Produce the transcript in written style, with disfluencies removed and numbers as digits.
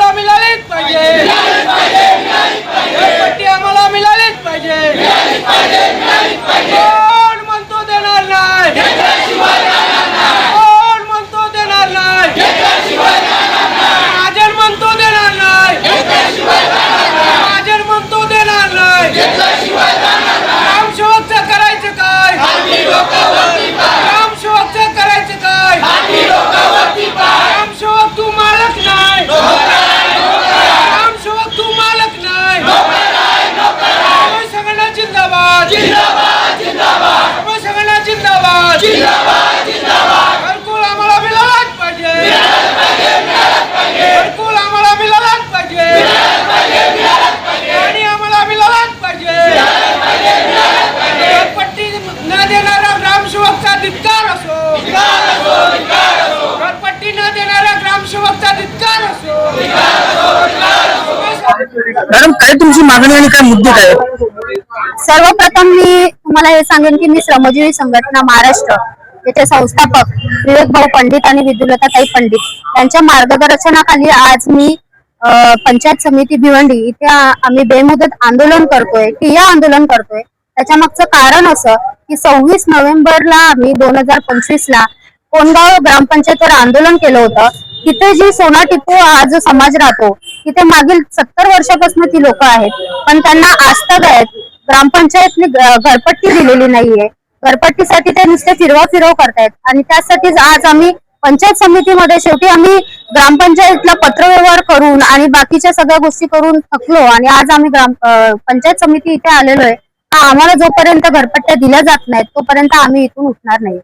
आम्हाला मिळालीच पाहिजे, घरपट्टी आम्हाला मिळालीच पाहिजे। कोण म्हणतो देणार नाही, कोण म्हणतो देणार नाही, महाजन म्हणतो देणार नाही, महाजन म्हणतो देणार नाही। ग्रामसेवकचं करायचं काय, ग्रामसेवकचं करायचं काय, ग्रामसेवक तू मालक नाही, ग्रामसेवक तू मालक नाही। आपण सगळ्यांना जिंदाबाद, आपण सगळ्यांना जिंदाबाद। घरकुल आम्हाला मिळालाच पाहिजे, घरकुल आम्हाला मिळालाच पाहिजे, आणि आम्हाला मिळालाच पाहिजे। घरपट्टी न देणारा ग्रामसेवकचा धिक्कार असो, घरपट्टी न देणारा ग्रामसेवकचा धिक्कार असो। मॅडम काय तुमची मागणी आणि काय मुद्दे काय? सर्वप्रथम मी तुम्हाला हे सांगेन की मी श्रमजीवी संघटना महाराष्ट्र याचे संस्थापक विवेक भाऊ पंडित आणि विदुलताताई पंडित यांच्या मार्गदर्शनाखाली आज मी पंचायत समिती भिवंडी इथे आम्ही बेमुदत आंदोलन करतोय, ठिय्या आंदोलन करतोय। त्याच्या मागचं कारण असं की 26 नोव्हेंबरला आम्ही 2025 ला कोणगाव ग्रामपंचायतीवर आंदोलन केलं होतं। तिथे जी सोना टिपू हा जो समाज राहतो तिथे मागील 70 वर्षापासून ती लोक आहेत, पण त्यांना आस्थाद आहेत। ग्रामपंचायतने घरपट्टी दिलेली नाहीये, घरपट्टीसाठी ते नुसते फिरव करतायत आणि त्यासाठीच आज आम्ही पंचायत समितीमध्ये शेवटी आम्ही ग्रामपंचायतला पत्रव्यवहार करून आणि बाकीच्या सगळ्या गोष्टी करून थकलो आणि आज आम्ही पंचायत समिती इथे आलेलो आहे। आम्हाला जोपर्यंत घरपट्ट्या दिल्या जात नाहीत तोपर्यंत आम्ही इथून उठणार नाही।